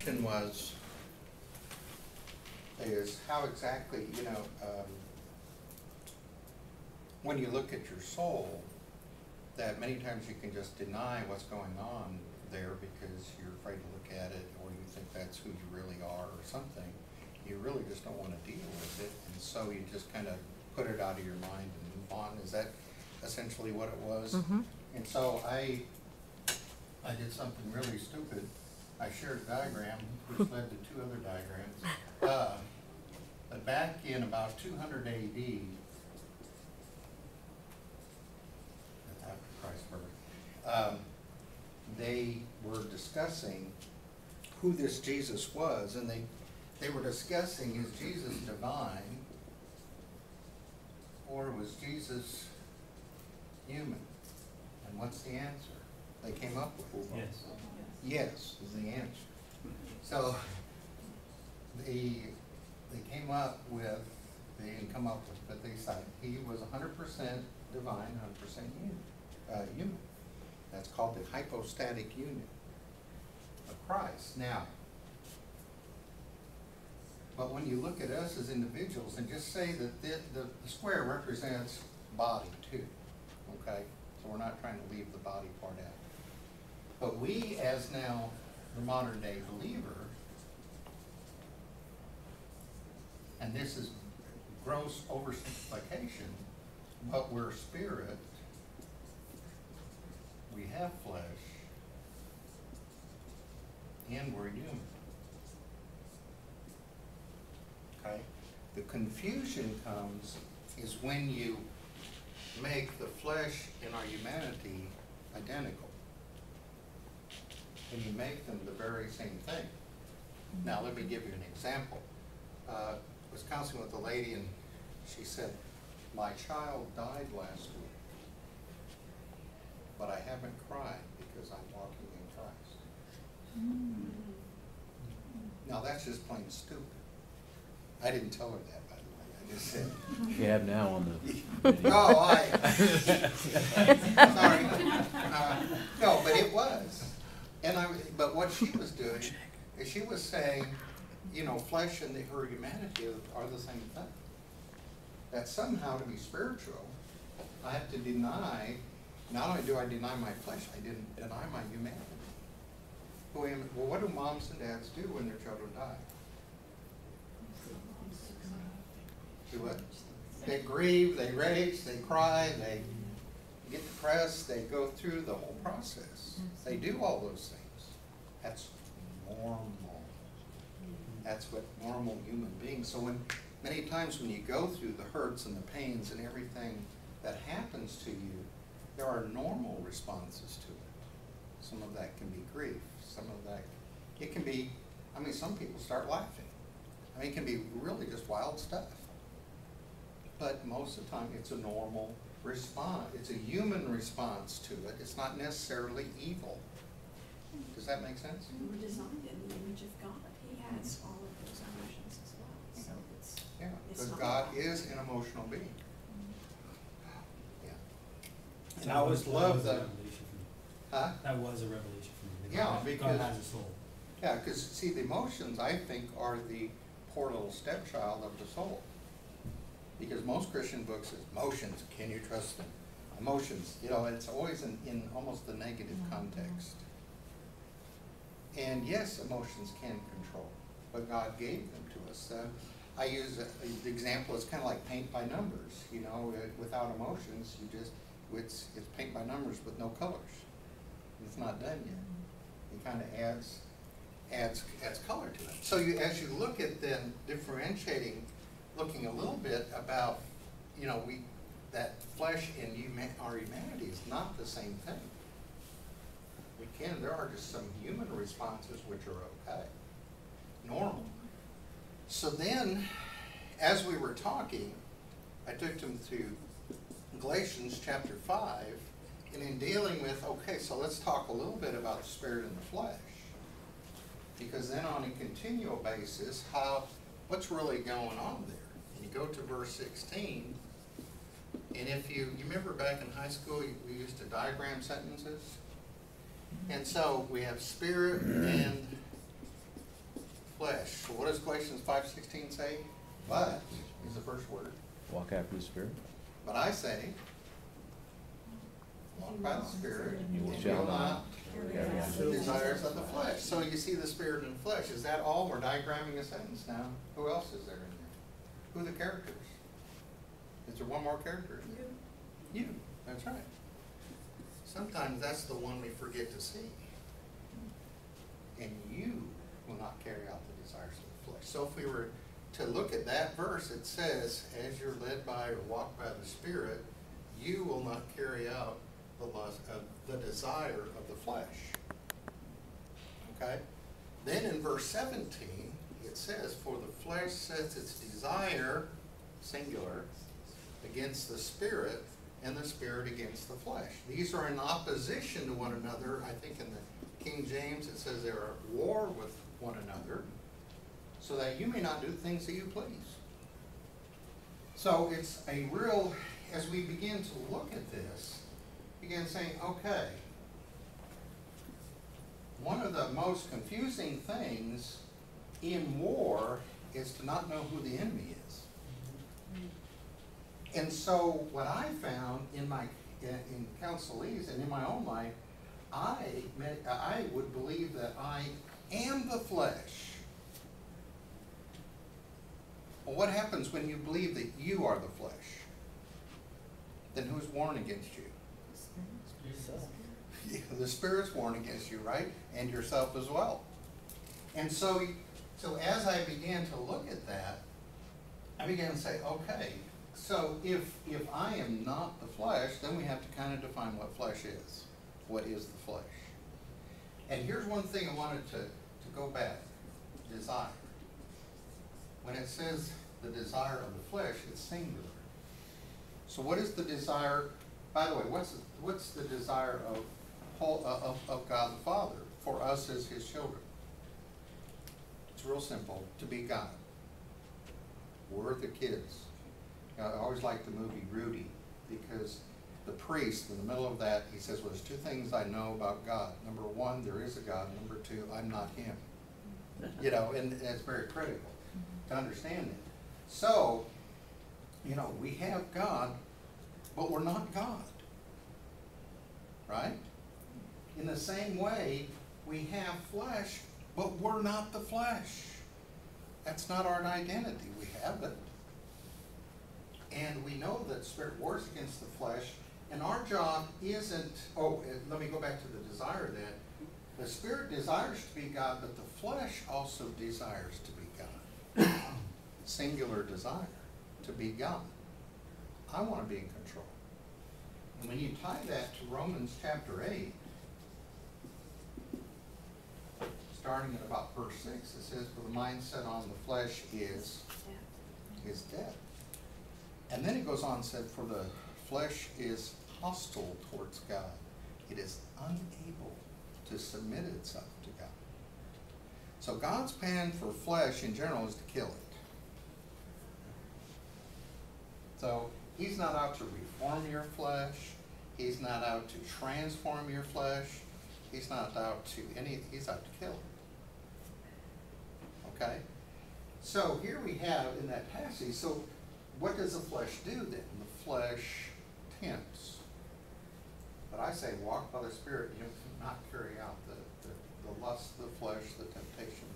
question was, is how exactly, when you look at your soul, that many times you can just deny what's going on there because you're afraid to look at it, or you think that's who you really are or something. You really just don't want to deal with it, and so you just kind of put it out of your mind and move on. Is that essentially what it was? Mm-hmm. And so I did something really stupid. I shared a diagram, which led to two other diagrams. But back in about 200 AD, after Christ's birth, they were discussing who this Jesus was, and they were discussing, is Jesus divine, or was Jesus human? And what's the answer? They came up with Yes. yes is the answer. So they came up with, they didn't come up with, but they said he was 100% divine, 100% human. That's called the hypostatic union of Christ. Now, but when you look at us as individuals and just say that the square represents body too, okay? So we're not trying to leave the body part out. But we, as now the modern day believer, and this is gross oversimplification, but we're spirit, we have flesh, and we're human. Okay? The confusion comes is when you make the flesh and our humanity identical. And you make them the very same thing. Now let me give you an example. I was counseling with a lady and she said, my child died last week, but I haven't cried because I'm walking in Christ. Now that's just plain stupid. I didn't tell her that, by the way. I just said. You have now on the video. Sorry. No, but it was. And but what she was doing is she was saying, flesh and her humanity are the same thing. That somehow to be spiritual, I have to deny, not only do I deny my flesh, I didn't deny my humanity. Well, what do moms and dads do when their children die? Do what? They grieve, they rage, they cry, they get depressed, they go through the whole process. They do all those things. That's normal. That's what normal human beings. So many times when you go through the hurts and the pains and everything that happens to you, there are normal responses to it. Some of that can be grief. Some of that, it can be, some people start laughing. It can be really just wild stuff. But most of the time it's a normal response. It's a human response to it. It's not necessarily evil. Does that make sense? We were designed in the image of God. He has all of those emotions as well. So it's because not God wrong. is an emotional being. Yeah. And So I always love that the. was a revelation for me. Huh? That was a revelation for me. Yeah, because God has a soul. Yeah, because see, the emotions I think are the poor little stepchild of the soul. Because most Christian books is emotions. Can you trust them? Emotions. It's always in almost the negative context. And yes, emotions can control, but God gave them to us. I use the example. It's kind of like paint by numbers. Without emotions, it's paint by numbers with no colors. It's not done yet. It kind of adds color to it. So as you look at then differentiating, looking a little bit about, that flesh and our humanity is not the same thing. There are just some human responses which are okay, normal. So then, as we were talking, I took them to Galatians chapter 5, and in dealing with, so let's talk a little bit about the spirit and the flesh. Because then on a continual basis, what's really going on there? And you go to verse 16, and if you remember back in high school, we used to diagram sentences. And so we have spirit and flesh. So what does Galatians 5:16 say? But is the first word. Walk after the Spirit. But I say, walk by the Spirit, You and shall will not not carry out the the desires of the flesh. So you see the Spirit and flesh. Is that all? We're diagramming a sentence now. Who else is there in there? Who are the characters? Is there one more character in there? You. That's right. Sometimes that's the one we forget to see. And you will not carry out the desires of the flesh. So if we were to look at that verse, it says, as you're led by or walk by the Spirit, you will not carry out the lust of the desire of the flesh. Okay? Then in verse 17, it says, for the flesh sets its desire, singular, against the Spirit, and the Spirit against the flesh. These are in opposition to one another. I think in the King James it says they are at war with one another, so that you may not do things that you please. So it's a real, as we begin to look at this, begin saying, okay, one of the most confusing things in war is to not know who the enemy is. And so what I found in counselees and in my own life, I would believe that I am the flesh. Well, what happens when you believe that you are the flesh? Then who's warned against you? The Spirit's warned against you, right? And yourself as well. And so as I began to look at that, I began to say, okay, so if I am not the flesh, then we have to kind of define what flesh is. What is the flesh? And here's one thing I wanted to go back. Desire. When it says the desire of the flesh, it's singular. So what is the desire? By the way, what's the desire of God the Father for us as His children? It's real simple. To be God. We're the kids. I always liked the movie Rudy, because the priest, in the middle of that, he says, well, there's two things I know about God. Number one, there is a God. Number two, I'm not Him. You know, and it's very critical to understand it. So, you know, we have God, but we're not God. Right? In the same way, we have flesh, but we're not the flesh. That's not our identity. We have it. And we know that Spirit wars against the flesh, and our job isn't, let me go back to the desire then. The Spirit desires to be God, but the flesh also desires to be God. Singular desire to be God. I want to be in control. And when you tie that to Romans chapter 8, starting at about verse 6, it says, for the mind set on the flesh is death. And then it goes on and said, for the flesh is hostile towards God. It is unable to submit itself to God. So God's plan for flesh in general is to kill it. So He's not out to reform your flesh. He's not out to transform your flesh. He's not out to He's out to kill it. Okay? So here we have in that passage, so what does the flesh do then? The flesh tempts. But I say walk by the Spirit, you cannot carry out the lust of the flesh, the temptation of